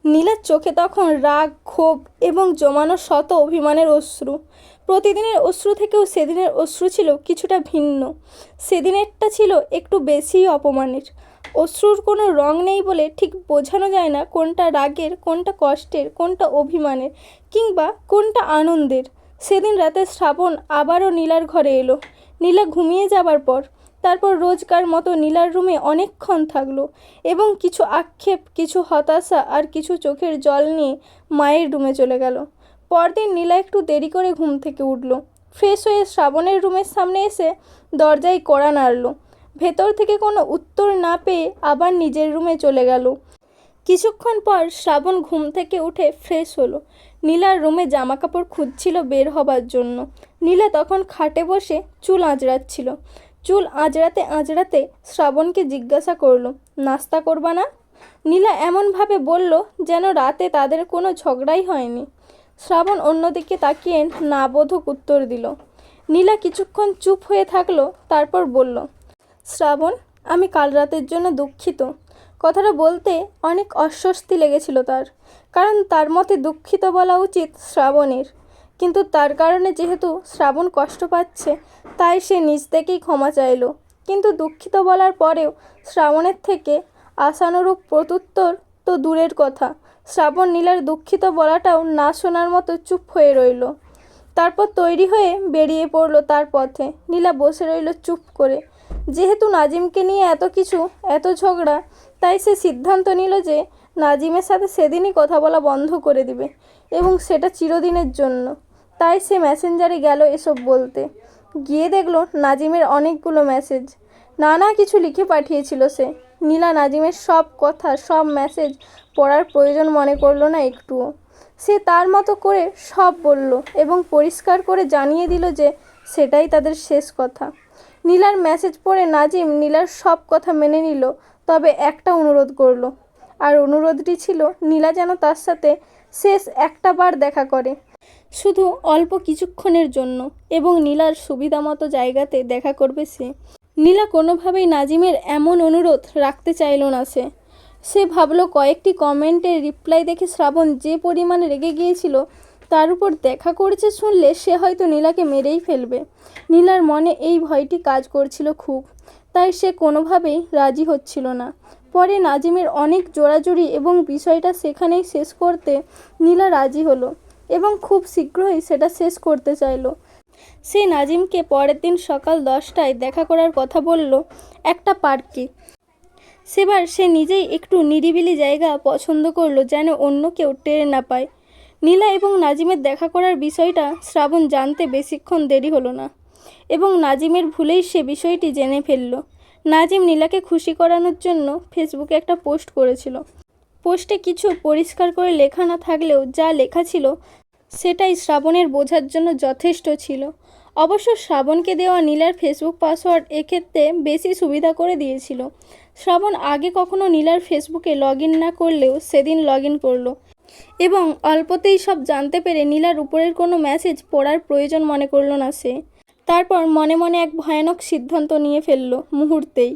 নীলার চোখে তখন রাগ, ক্ষোভ এবং জমানো শত অভিমানের অশ্রু। প্রতিদিনের অশ্রু থেকেও সেদিনের অশ্রু ছিল কিছুটা ভিন্ন। সেদিনেরটা ছিল একটু বেশিই অপমানের। অশ্রুর কোনো রং নেই বলে ঠিক বোঝানো যায় না কোনটা রাগের, কোনটা কষ্টের, কোনটা অভিমানের, কিংবা কোনটা আনন্দের। সেদিন রাতে শ্রাবণ আবারও নীলার ঘরে এলো। নীলা ঘুমিয়ে যাবার পর তারপর রোজকার মতো নীলার রুমে অনেকক্ষণ থাকলো এবং কিছু আক্ষেপ, কিছু হতাশা আর কিছু চোখের জল নিয়ে মায়ের রুমে চলে গেল। পরদিন নীলা একটু দেরি করে ঘুম থেকে উঠল। ফ্রেশ হয়ে শ্রাবণের রুমের সামনে এসে দরজায় কড়া নাড়ল। ভেতর থেকে কোনো উত্তর না পেয়ে আবার নিজের রুমে চলে গেল। কিছুক্ষণ পর শ্রাবণ ঘুম থেকে উঠে ফ্রেশ হলো। নীলার রুমে জামাকাপড় খুঁজছিল বের হবার জন্য। নীলা তখন খাটে বসে চুল আঁচড়াচ্ছিল। চুল আঁচড়াতে আঁচড়াতে শ্রাবণকে জিজ্ঞাসা করলো, নাস্তা করবা না? নীলা এমনভাবে বলল যেন রাতে তাদের কোনো ঝগড়াই হয়নি। শ্রাবণ অন্যদিকে তাকিয়ে না বোধক উত্তর দিল। নীলা কিছুক্ষণ চুপ হয়ে থাকলো, তারপর বলল, শ্রাবণ, আমি কাল রাতের জন্য দুঃখিত। কথাটা বলতে অনেক অস্বস্তি লেগেছিল তার, কারণ তার মতে দুঃখিত বলা উচিত শ্রাবণের। কিন্তু তার কারণে যেহেতু শ্রাবণ কষ্ট পাচ্ছে, তাই সে নিজ থেকেই ক্ষমা চাইল। কিন্তু দুঃখিত বলার পরেও শ্রাবণের থেকে আশানুরূপ প্রত্যুত্তর তো দূরের কথা, শ্রাবণ নীলার দুঃখিত বলাটাও না শোনার মতো চুপ হয়ে রইল। তারপর তৈরি হয়ে বেরিয়ে পড়ল তার পথে। নীলা বসে রইল চুপ করে। যেহেতু নাজিমকে নিয়ে এত কিছু, এত ঝগড়া, তাই সে সিদ্ধান্ত নিল যে নাজিমের সাথে সেদিনই কথা বলা বন্ধ করে দিবে, এবং সেটা চিরদিনের জন্য। তাই সে মেসেঞ্জারে গেল এসব বলতে। গিয়ে দেখলো নাজিমের অনেকগুলো মেসেজ। নানা কিছু লিখে পাঠিয়েছিল সে। নীলা নাজিমের সব কথা, সব মেসেজ পড়ার প্রয়োজন মনে করলো না একটুও। সে তার মতো করে সব বলল এবং পরিষ্কার করে জানিয়ে দিল যে সেটাই তাদের শেষ কথা। নীলার মেসেজ পড়ে নাজিম নীলার সব কথা মেনে নিল, তবে একটা অনুরোধ করলো। আর অনুরোধটি ছিল নীলা যেন তার সাথে শেষ একটা বার দেখা করে, শুধু অল্প কিছুক্ষণের জন্য, এবং নীলার সুবিধা মতো জায়গাতে দেখা করবে সে। নীলা কোনোভাবেই নাজিমের এমন অনুরোধ রাখতে চাইল না। সে ভাবলো কয়েকটি কমেন্টের রিপ্লাই দেখে শ্রাবণ যে পরিমাণে রেগে গিয়েছিল, তার উপর দেখা করেছে শুনলে সে হয়তো নীলাকে মেরেই ফেলবে। নীলার মনে এই ভয়টি কাজ করছিল খুব, তাই সে কোনোভাবেই রাজি হচ্ছিল না। পরে নাজিমের অনেক জোরাজুরি এবং বিষয়টা সেখানেই শেষ করতে নীলা রাজি হলো, এবং খুব শীঘ্রই সেটা শেষ করতে চাইল। সে নাজিমকে পরের দিন সকাল 10টায় দেখা করার কথা বলল একটা পার্কে। সেবার সে নিজেই একটু নিরিবিলি জায়গা পছন্দ করলো, যেন অন্য কেউ টের না পায়। নীলা এবং নাজিমের দেখা করার বিষয়টা শ্রাবণ জানতে বেশিক্ষণ দেরি হলো না, এবং নাজিমের ভুলেই সে বিষয়টি জেনে ফেলল। নাজিম নীলাকে খুশি করানোর জন্য ফেসবুকে একটা পোস্ট করেছিল। পোস্টে কিছু পরিষ্কার করে লেখা না থাকলেও যা লেখা ছিল সেটাই শ্রাবণের বোঝার জন্য যথেষ্ট ছিল। অবশ্য শ্রাবণকে দেওয়া নীলার ফেসবুক পাসওয়ার্ড এক্ষেত্রে বেশি সুবিধা করে দিয়েছিল। শ্রাবণ আগে কখনো নীলার ফেসবুকে লগ ইন না করলেও সেদিন লগ ইন করলো, এবং অল্পতেই সব জানতে পেরে নীলার উপরের কোনো মেসেজ পড়ার প্রয়োজন মনে করলো না সে। তারপর মনে মনে এক ভয়ানক সিদ্ধান্ত নিয়ে ফেললো মুহূর্তেই,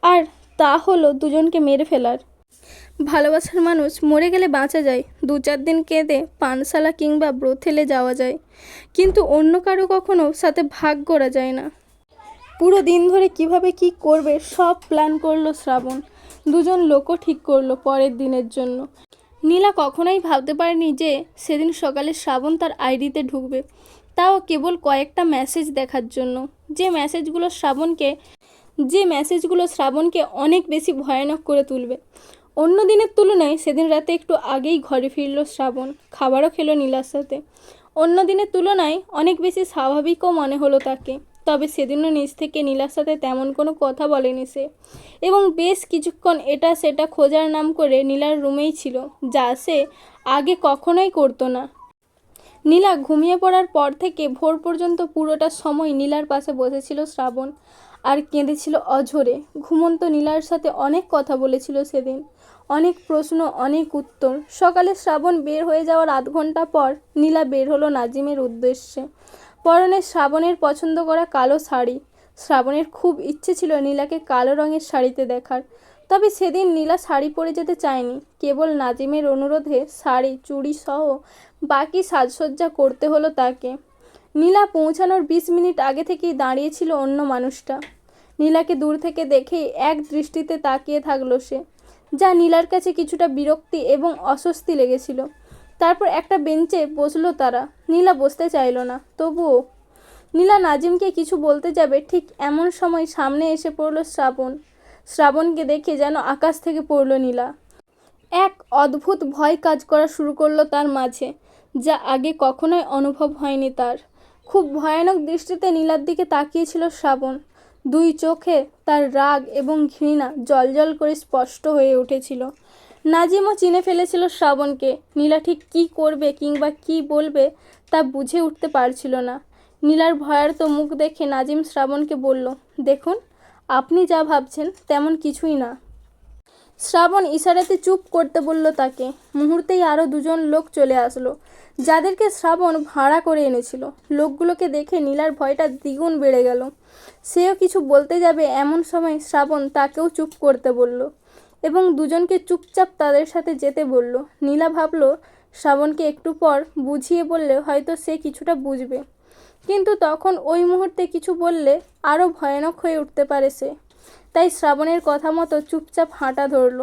আর তা হলো দুজনকে মেরে ফেলার। ভালোবাসার মানুষ মরে গেলে বাঁচা যায়, 2-4 দিন কেঁদে পানশালা কিংবা ব্রোথেলে যাওয়া যায়, কিন্তু অন্য কারো কখনো সাথে ভাগ করা যায় না। পুরো দিন ধরে কিভাবে কি করবে সব প্ল্যান করলো শ্রাবণ। দুজন লোকও ঠিক করলো পরের দিনের জন্য। নীলা কখনোই ভাবতে পারেনি যে সেদিন সকালে শ্রাবণ তার আইডিতে ঢুকবে, তাও কেবল কয়েকটা মেসেজ দেখার জন্য, যে মেসেজগুলো শ্রাবণকে অনেক বেশি ভয়ানক করে তুলবে। অন্য দিনের তুলনায় সেদিন রাতে একটু আগেই ঘরে ফিরল শ্রাবণ। খাবারও খেলো নীলার সাথে। অন্য দিনের তুলনায় অনেক বেশি স্বাভাবিকও মনে হলো তাকে। তবে সেদিনও নিজ থেকে নীলার সাথে তেমন কোনো কথা বলেনি সে, এবং বেশ কিছুক্ষণ এটা সেটা খোঁজার নাম করে নীলার রুমেই ছিল, যা সে আগে কখনোই করতো না। নীলা ঘুমিয়ে পড়ার পর থেকে ভোর পর্যন্ত পুরোটা সময় নীলার পাশে বসেছিল শ্রাবণ, আর কেঁদেছিল অঝরে। ঘুমন্ত নীলার সাথে অনেক কথা বলেছিল সেদিন, অনেক প্রশ্ন, অনেক উত্তর। সকালে শ্রাবণ বের হয়ে যাওয়ার 8 ঘন্টা পর নীলা বের হলো নাজিমের উদ্দেশ্যে। পরনে শ্রাবণের পছন্দ করা কালো শাড়ি। শ্রাবণের খুব ইচ্ছে ছিল নীলাকে কালো রঙের শাড়িতে দেখার। তবে সেদিন নীলা শাড়ি পরে যেতে চায়নি। কেবল নাজিমের অনুরোধে শাড়ি চুড়ি সহ বাকি সাজসজ্জা করতে হলো তাকে। নীলা পৌঁছানোর 20 মিনিট আগে থেকেই দাঁড়িয়েছিল অন্য মানুষটা। নীলাকে দূর থেকে দেখেই এক দৃষ্টিতে তাকিয়ে থাকলো সে, যা নীলার কাছে কিছুটা বিরক্তি এবং অস্বস্তি লেগেছিল। তারপর একটা বেঞ্চে বসলো তারা। নীলা বসতে চাইল না, তবুও নীলা নাজিমকে কিছু বলতে যাবে, ঠিক এমন সময় সামনে এসে পড়লো শ্রাবণ। শ্রাবণকে দেখে যেন আকাশ থেকে পড়ল নীলা। এক অদ্ভুত ভয় কাজ করা শুরু করলো তার মাঝে, যা আগে কখনোই অনুভব হয়নি তার। খুব ভয়ানক দৃষ্টিতে নীলার দিকে তাকিয়েছিল শ্রাবণ। দুই চোখে তার রাগ এবং ঘৃণা জ্বলজ্বল করে স্পষ্ট হয়ে উঠেছিল। নাজিমও চিনে ফেলেছিল শ্রাবণকে। নীলা ঠিক কী করবে কিংবা কী বলবে তা বুঝে উঠতে পারছিল না। নীলার ভয়ার্ত মুখ দেখে নাজিম শ্রাবণকে বলল, দেখুন, আপনি যা ভাবছেন তেমন কিছুই না। শ্রাবণ ইশারাতে চুপ করতে বলল তাকে। মুহূর্তেই আরও দুজন লোক চলে আসলো, যাদেরকে শ্রাবণ ভাড়া করে এনেছিল। লোকগুলোকে দেখে নীলার ভয়টা দ্বিগুণ বেড়ে গেল। সেও কিছু বলতে যাবে, এমন সময় শ্রাবণ তাকেও চুপ করতে বলল এবং দুজনকে চুপচাপ তাদের সাথে যেতে বলল। নীলা ভাবল, শ্রাবণকে একটু পর বুঝিয়ে বললে হয়তো সে কিছুটা বুঝবে, কিন্তু তখন ওই মুহূর্তে কিছু বললে আরও ভয়ানক হয়ে উঠতে পারে সে। তাই শ্রাবণের কথা মতো চুপচাপ হাঁটা ধরল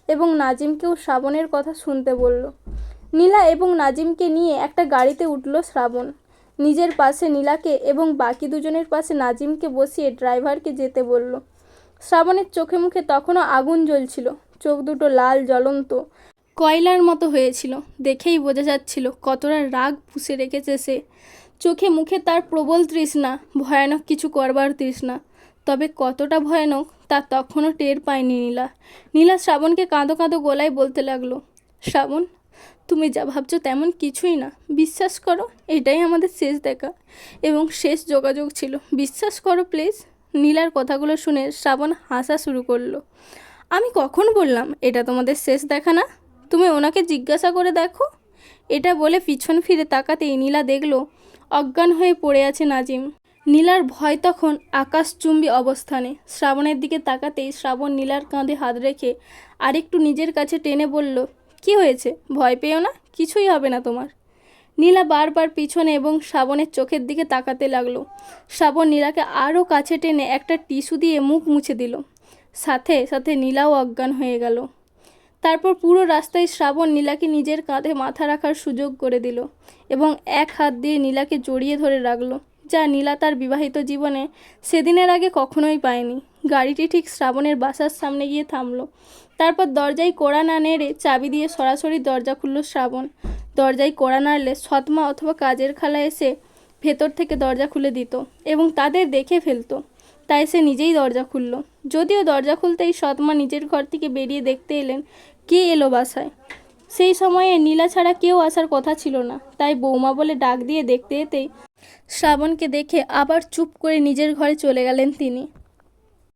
এবং নাজিমকেও শ্রাবণের কথা শুনতে বলল। নীলা এবং নাজিমকে নিয়ে একটা গাড়িতে উঠল শ্রাবণ। নিজের পাশে নীলাকে এবং বাকি দুজনের পাশে নাজিমকে বসিয়ে ড্রাইভারকে যেতে বলল। শ্রাবণের চোখে মুখে তখনও আগুন জ্বলছিল, চোখ দুটো লাল জ্বলন্ত কয়লার মতো হয়েছিল। দেখেই বোঝা যাচ্ছিল কতটা রাগ পুষে রেখেছে সে। চোখে মুখে তার প্রবল তৃষ্ণা, ভয়ানক কিছু করবার তৃষ্ণা। তবে কতটা ভয়ানক তা তখনও টের পায়নি নীলা। নীলা শ্রাবণকে কাঁদো কাঁদো গলায় বলতে লাগলো, শ্রাবণ, তুমি যা ভাবছো তেমন কিছুই না। বিশ্বাস করো, এটাই আমাদের শেষ দেখা এবং শেষ যোগাযোগ ছিল। বিশ্বাস করো প্লিজ। নীলার কথাগুলো শুনে শ্রাবণ হাসা শুরু করলো। আমি কখন বললাম এটা তোমাদের শেষ দেখা না? তুমি ওনাকে জিজ্ঞাসা করে দেখো। এটা বলে পিছন ফিরে তাকাতেই নীলা দেখলো অজ্ঞান হয়ে পড়ে আছে নাজিম। নীলার ভয় তখন আকাশচুম্বী অবস্থানে। শ্রাবণের দিকে তাকাতেই শ্রাবণ নীলার কাঁধে হাত রেখে আরেকটু নিজের কাছে টেনে বলল, কি হয়েছে? ভয় পেও না, কিছুই হবে না তোমার। নীলা বারবার পিছনে এবং শ্রাবণের চোখের দিকে তাকাতে লাগলো। শ্রাবণ নীলাকে আরও কাছে টেনে একটা টিস্যু দিয়ে মুখ মুছে দিল। সাথে সাথে নীলাও অজ্ঞান হয়ে গেল। তারপর পুরো রাস্তায় শ্রাবণ নীলাকে নিজের কাঁধে মাথা রাখার সুযোগ করে দিল এবং এক হাত দিয়ে নীলাকে জড়িয়ে ধরে রাখলো, যা নীলা তার বিবাহিত জীবনে সেদিনের আগে কখনোই পায়নি। গাড়িটি ঠিক শ্রাবণের বাসার সামনে গিয়ে থামলো। তারপর দরজায় কড়া না নেড়ে চাবি দিয়ে সরাসরি দরজা খুলল শ্রাবণ। দরজায় কড়া নাড়লে সৎমা অথবা কাজের খালা এসে ভেতর থেকে দরজা খুলে দিত এবং তাদের দেখে ফেলতো। তাই সে নিজেই দরজা খুলল। যদিও দরজা খুলতেই সৎমা নিজের ঘর থেকে বেরিয়ে দেখতে এলেন কে এলো বাসায়। সেই সময়ে নীলা ছাড়া কেউ আসার কথা ছিল না, তাই বৌমা বলে ডাক দিয়ে দেখতে যেতেই শ্রাবণকে দেখে আবার চুপ করে নিজের ঘরে চলে গেলেন তিনি।